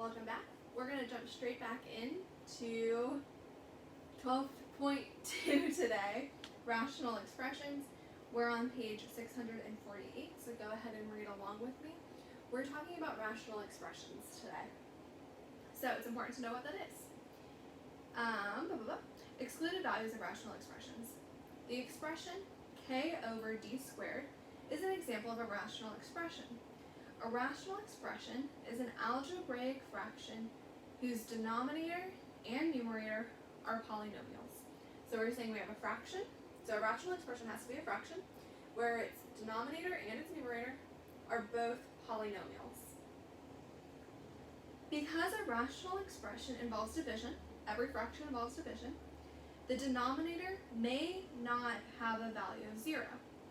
welcome back. We're going to jump straight back into 12.2 today, rational expressions. We're on page 648, so go ahead and read along with me. We're talking about rational expressions today. So it's important to know what that is. Excluded values of rational expressions. The expression k over d squared is an example of a rational expression. A rational expression is an algebraic fraction whose denominator and numerator are polynomials. So we're saying we have a fraction. So a rational expression has to be a fraction where its denominator and its numerator are both polynomials. Because a rational expression involves division, every fraction involves division, the denominator may not have a value of 0.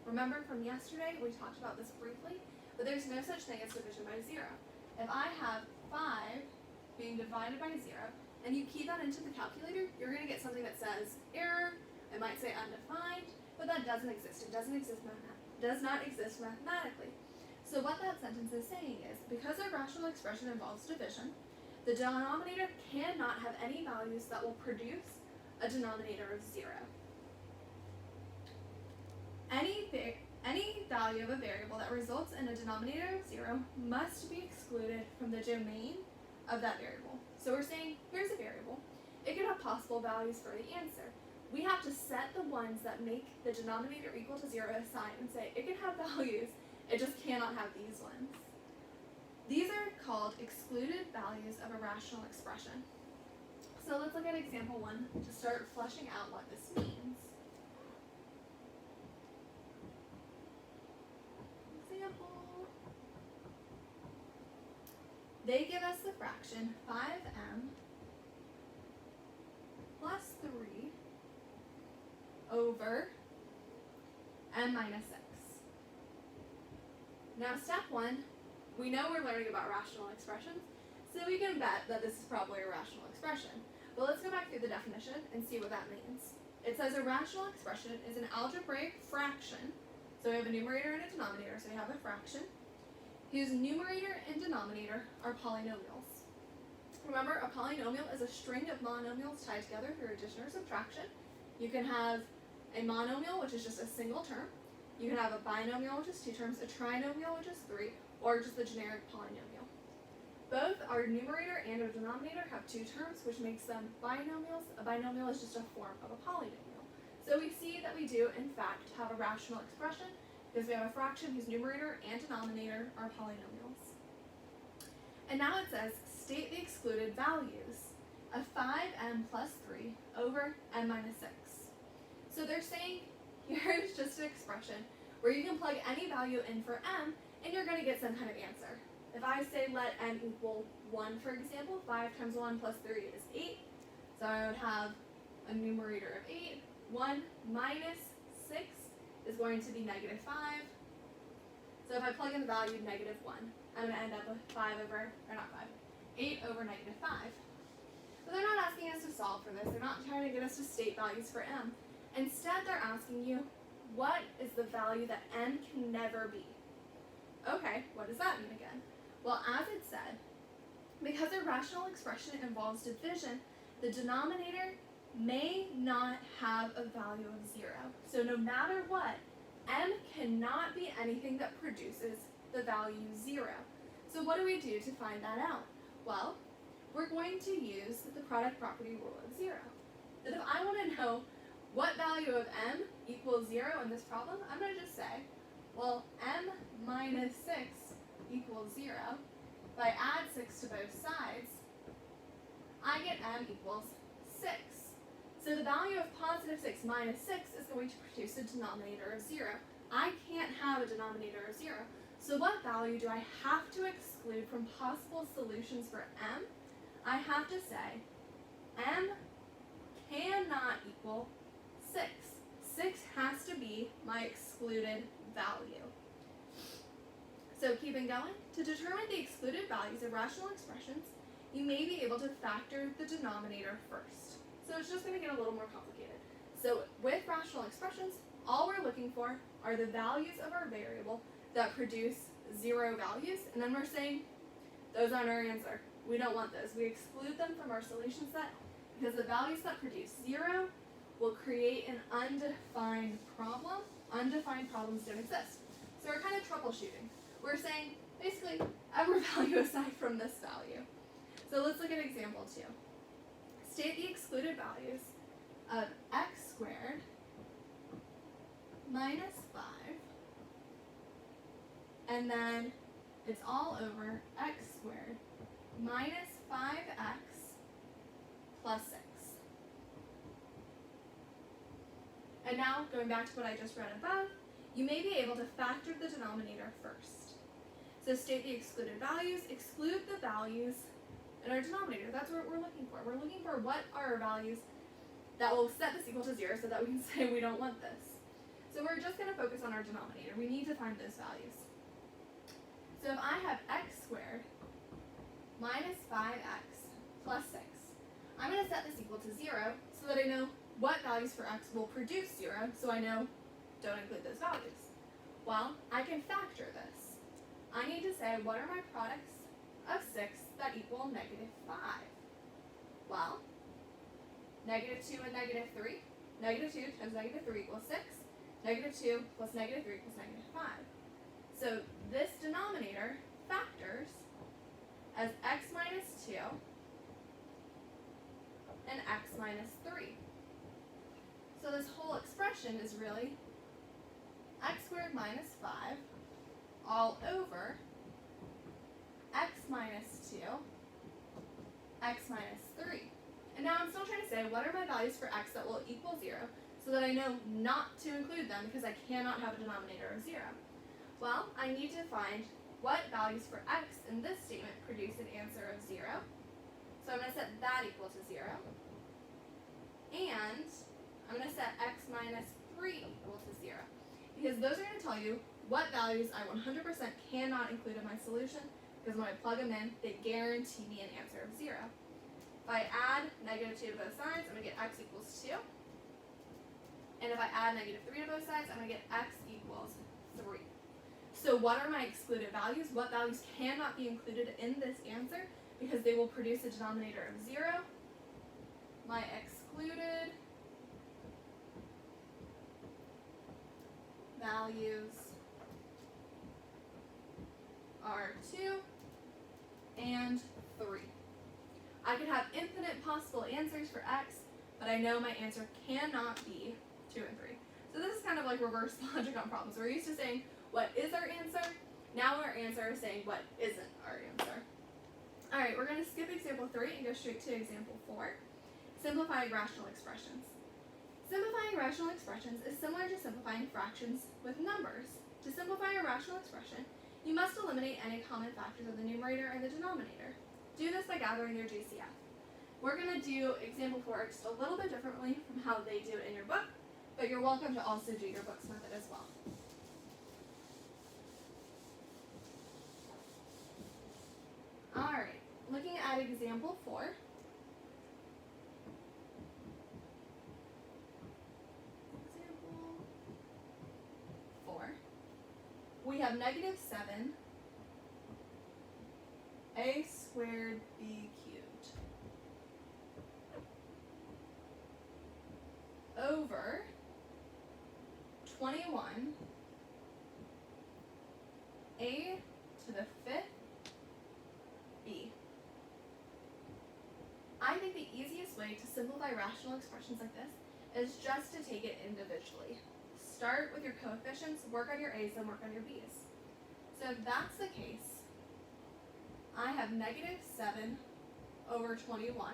Remember from yesterday, we talked about this briefly, but there's no such thing as division by 0. If I have 5 being divided by 0, and you key that into the calculator, you're going to get something that says error. It might say undefined, but that doesn't exist. It does not exist mathematically. So what that sentence is saying is, because a rational expression involves division, the denominator cannot have any values that will produce a denominator of 0. Any value of a variable that results in a denominator of 0 must be excluded from the domain of that variable. So we're saying, here's a variable. It could have possible values for the answer. We have to set the ones that make the denominator equal to 0 aside and say, it can have values, it just cannot have these ones. These are called excluded values of a rational expression. So let's look at example 1 to start fleshing out what this means. Example. They give us the fraction 5m plus 3 over m minus 6. Now step 1, we know we're learning about rational expressions, so we can bet that this is probably a rational expression. But let's go back through the definition and see what that means. It says a rational expression is an algebraic fraction, so we have a numerator and a denominator, so we have a fraction, whose numerator and denominator are polynomials. Remember, a polynomial is a string of monomials tied together through addition or subtraction. You can have a monomial, which is just a single term. You can have a binomial, which is 2 terms, a trinomial, which is 3, or just the generic polynomial. Both our numerator and our denominator have 2 terms, which makes them binomials. A binomial is just a form of a polynomial. So we see that we do, in fact, have a rational expression because we have a fraction whose numerator and denominator are polynomials. And now it says, state the excluded values of 5m plus 3 over m minus 6. So they're saying, here's just an expression where you can plug any value in for m, and you're going to get some kind of answer. If I say let m equal 1, for example, 5 times 1 plus 3 is 8. So I would have a numerator of 8. 1 minus 6 is going to be negative 5. So if I plug in the value negative 1, I'm going to end up with 8 over negative 5. But they're not asking us to solve for this. They're not trying to get us to state values for m. Instead, they're asking you, what is the value that m can never be? Okay, what does that mean again? Well, as it said, because a rational expression involves division, the denominator may not have a value of 0. So no matter what, m cannot be anything that produces the value 0. So what do we do to find that out? Well, we're going to use the product property rule of 0. That if I want to know what value of m equals 0 in this problem, I'm going to just say, well, m minus 6 equals 0. If I add 6 to both sides, I get m equals 6. So the value of positive 6 minus 6 is going to produce a denominator of 0. I can't have a denominator of 0. So what value do I have to exclude from possible solutions for m? I have to say m cannot equal 6. 6 has to be my excluded value. So keeping going, to determine the excluded values of rational expressions, you may be able to factor the denominator first. So it's just going to get a little more complicated. So with rational expressions, all we're looking for are the values of our variable that produce 0 values, and then we're saying those aren't our answer. We don't want those. We exclude them from our solution set because the values that produce 0 will create an undefined problem. Undefined problems don't exist. So we're kind of troubleshooting. We're saying, basically, every value aside from this value. So let's look at example 2. State the excluded values of x squared minus 5, and then it's all over x squared minus 5x plus 6. And now, going back to what I just read above, you may be able to factor the denominator first. So state the excluded values, exclude the values in our denominator. That's what we're looking for. We're looking for what are our values that will set this equal to 0 so that we can say we don't want this. So we're just going to focus on our denominator. We need to find those values. So if I have x squared minus 5x plus 6, I'm going to set this equal to 0 so that I know what values for x will produce 0, so I know don't include those values. Well, I can factor this. I need to say, what are my products of 6 that equal negative 5? Well, negative 2 and negative 3. Negative 2 times negative 3 equals 6. Negative 2 plus negative 3 equals negative 5. So this denominator factors as x minus 2 and x minus 3. So this whole expression is really x squared minus 5 all over x minus 2, x minus 3. And now I'm still trying to say, what are my values for x that will equal 0 so that I know not to include them because I cannot have a denominator of 0? Well, I need to find what values for x in this statement produce an answer of 0. So I'm going to set that equal to 0. And I'm going to set x minus 3 equal to 0. Because those are going to tell you what values I 100% cannot include in my solution, because when I plug them in, they guarantee me an answer of 0. If I add negative 2 to both sides, I'm going to get x equals 2. And if I add negative 3 to both sides, I'm going to get x equals 3. So what are my excluded values? What values cannot be included in this answer because they will produce a denominator of 0? My excluded values are 2 and 3. I could have infinite possible answers for x, but I know my answer cannot be 2 and 3. So this is kind of like reverse logic on problems. We're used to saying what is our answer. Now our answer is saying what isn't our answer. Alright, we're going to skip example 3 and go straight to example 4. Simplifying rational expressions. Simplifying rational expressions is similar to simplifying fractions with numbers. To simplify a rational expression, you must eliminate any common factors of the numerator and the denominator. Do this by gathering your GCF. We're going to do example 4 just a little bit differently from how they do it in your book, but you're welcome to also do your book's method as well. Alright, looking at example 4. Example 4. We have negative 7 a squared b cubed over 21 a to the 5th b. I think the easiest way to simplify rational expressions like this is just to take it individually. Start with your coefficients, work on your a's, and work on your b's. So if that's the case, I have negative 7 over 21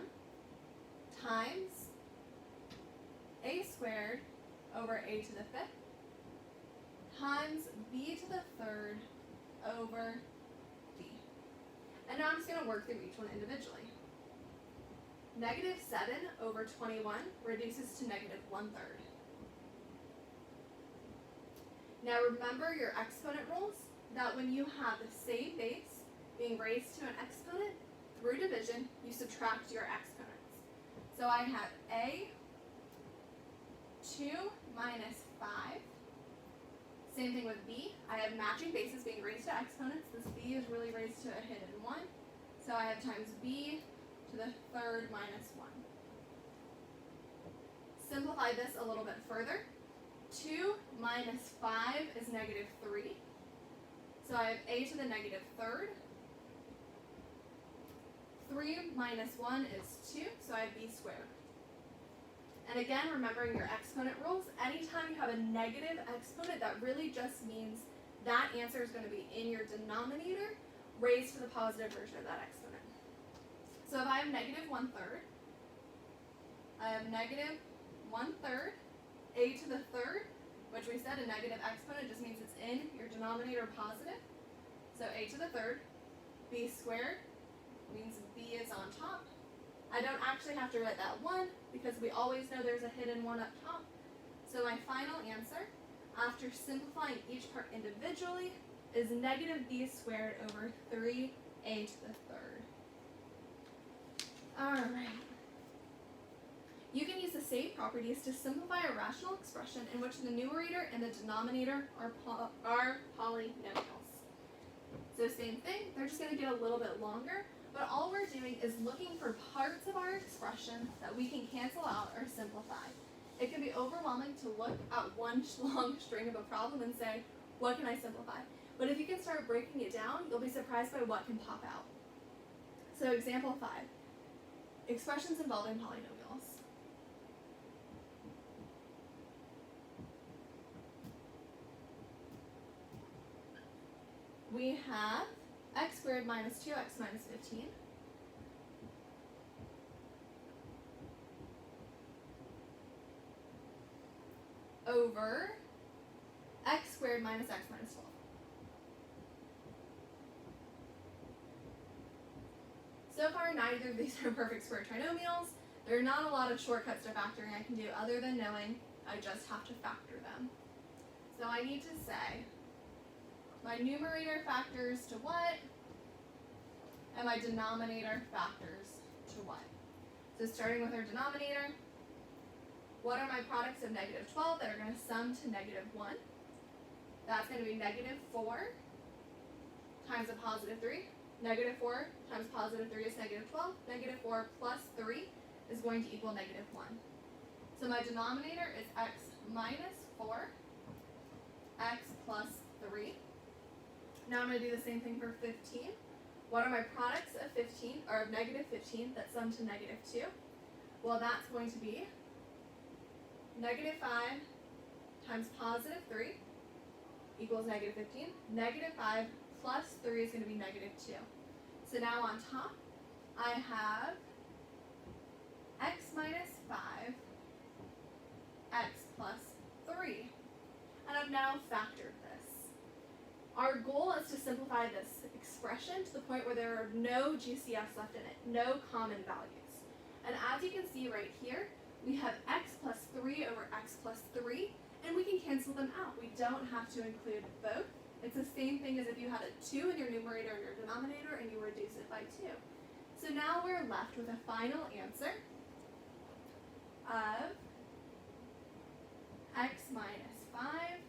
times a squared over a to the 5th times b to the 3rd over b. And now I'm just going to work through each one individually. Negative 7 over 21 reduces to negative 1/3. Now remember your exponent rules, that when you have the same base being raised to an exponent, through division, you subtract your exponents. So I have a 2 minus 5. Same thing with b. I have matching bases being raised to exponents. This b is really raised to a hidden 1. So I have times b to the third minus 1. Simplify this a little bit further. 2 minus 5 is negative 3. So I have a to the negative third. 3 minus 1 is 2, so I have b squared. And again, remembering your exponent rules, anytime you have a negative exponent, that really just means that answer is going to be in your denominator raised to the positive version of that exponent. So if I have negative 1/3, I have negative 1/3, a to the third, which we said a negative exponent just means it's in your denominator positive. So a to the third, b squared means b is on top. I don't actually have to write that 1 because we always know there's a hidden 1 up top. So my final answer, after simplifying each part individually, is negative b squared over 3a to the third. Alright. You can use the same properties to simplify a rational expression in which the numerator and the denominator are polynomials. So same thing, they're just going to get a little bit longer, but all we're doing is looking for parts of our expression that we can cancel out or simplify. It can be overwhelming to look at one long string of a problem and say, what can I simplify? But if you can start breaking it down, you'll be surprised by what can pop out. So example 5, expressions involving polynomials. We have x squared minus 2x minus 15 over x squared minus x minus 12. So far, neither of these are perfect square trinomials. There are not a lot of shortcuts to factoring I can do other than knowing I just have to factor them. So I need to say my numerator factors to what, and my denominator factors to what. So starting with our denominator, what are my products of negative 12 that are going to sum to negative 1? That's going to be negative 4 times a positive 3. Negative 4 times positive 3 is negative 12. Negative 4 plus 3 is going to equal negative 1. So my denominator is x minus 4, x plus 3. Now I'm going to do the same thing for 15. What are my products of 15, or of negative 15 that sum to negative 2? Well, that's going to be negative 5 times positive 3 equals negative 15. Negative 5 plus 3 is going to be negative 2. So now on top, I have x minus 5, x plus 3. And I've now factored this. Our goal is to simplify this expression to the point where there are no GCFs left in it, no common values. And as you can see right here, we have x plus 3 over x plus 3, and we can cancel them out. We don't have to include both. It's the same thing as if you had a 2 in your numerator and your denominator and you reduce it by 2. So now we're left with a final answer of x minus 5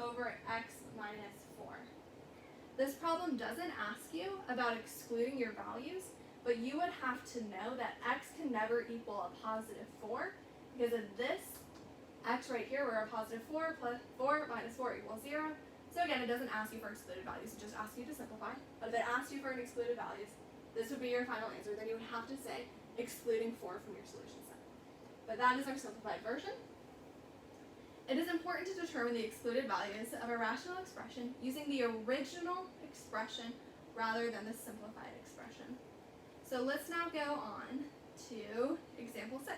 over x minus 4. This problem doesn't ask you about excluding your values, but you would have to know that x can never equal a positive 4 because of this x right here, where a positive 4 plus 4 minus 4 equals 0. So again, it doesn't ask you for excluded values, it just asks you to simplify. But if it asks you for an excluded values, this would be your final answer. Then you would have to say excluding 4 from your solution set. But that is our simplified version. It is important to determine the excluded values of a rational expression using the original expression rather than the simplified expression. So let's now go on to example 6.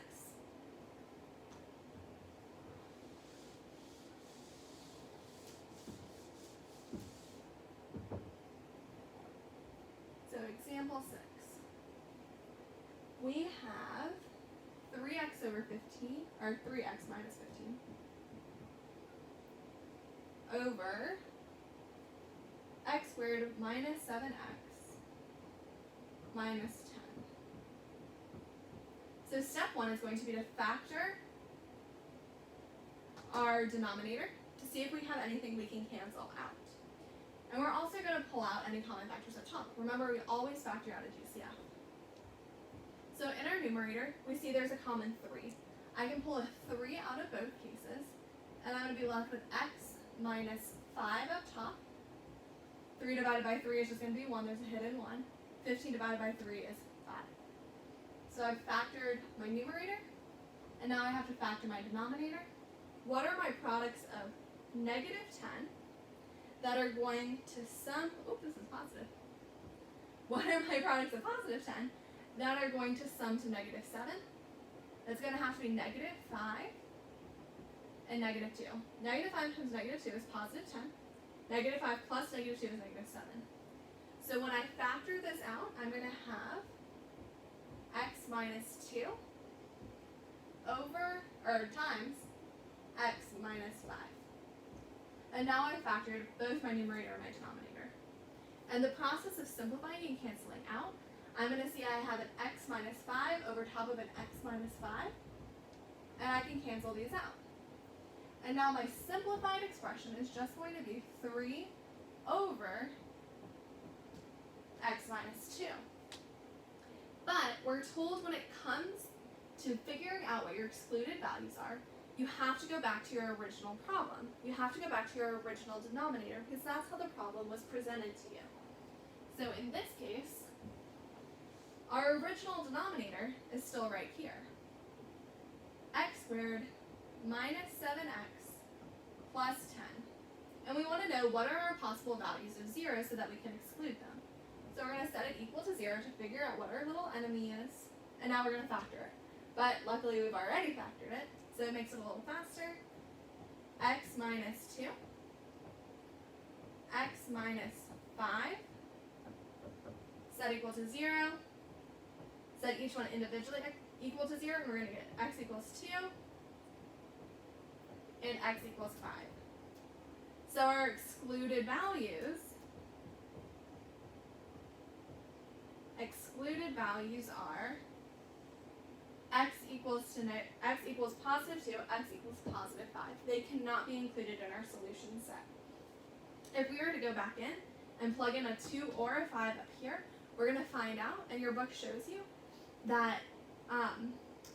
So example 6. We have 3x over 15, or 3x minus 15, over x squared minus 7x minus 10. So step 1 is going to be to factor our denominator to see if we have anything we can cancel out. And we're also going to pull out any common factors up top. Remember, we always factor out a GCF. So in our numerator, we see there's a common 3. I can pull a 3 out of both cases, and I'm going to be left with x minus 5 up top. 3 divided by 3 is just going to be 1. There's a hidden 1. 15 divided by 3 is 5. So I've factored my numerator, and now I have to factor my denominator. What are my products of negative 10 that are going to sum, this is positive. What are my products of positive 10 that are going to sum to negative 7? That's going to have to be negative 5 and negative 2. Negative 5 times negative 2 is positive 10. Negative 5 plus negative 2 is negative 7. So when I factor this out, I'm going to have x minus 2 times x minus 5. And now I've factored both my numerator and my denominator. And the process of simplifying and canceling out, I'm going to see I have an x minus 5 over top of an x minus 5, and I can cancel these out. And now my simplified expression is just going to be 3 over x minus 2. But we're told when it comes to figuring out what your excluded values are, you have to go back to your original problem. You have to go back to your original denominator because that's how the problem was presented to you. So in this case, our original denominator is still right here. X squared minus 7x plus 10. And we want to know what are our possible values of 0 so that we can exclude them. So we're going to set it equal to 0 to figure out what our little enemy is, and now we're going to factor it. But luckily we've already factored it, so it makes it a little faster. X minus 2, x minus 5, set equal to 0, set each one individually equal to 0, and we're going to get x equals 2, and x equals 5. So our excluded values are x equals positive 2, x equals positive 5. They cannot be included in our solution set. If we were to go back in and plug in a 2 or a 5 up here, we're going to find out, and your book shows you, that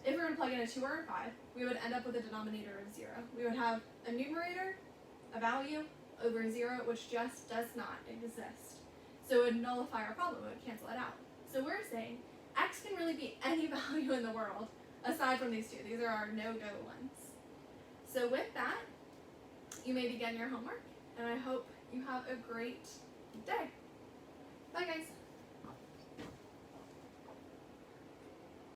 if we were to plug in a 2 or a 5, we would end up with a denominator of 0. We would have a numerator, a value, over 0, which just does not exist. So it would nullify our problem, it would cancel it out. So we're saying x can really be any value in the world aside from these two. These are our no-go ones. So with that, you may begin your homework, and I hope you have a great day.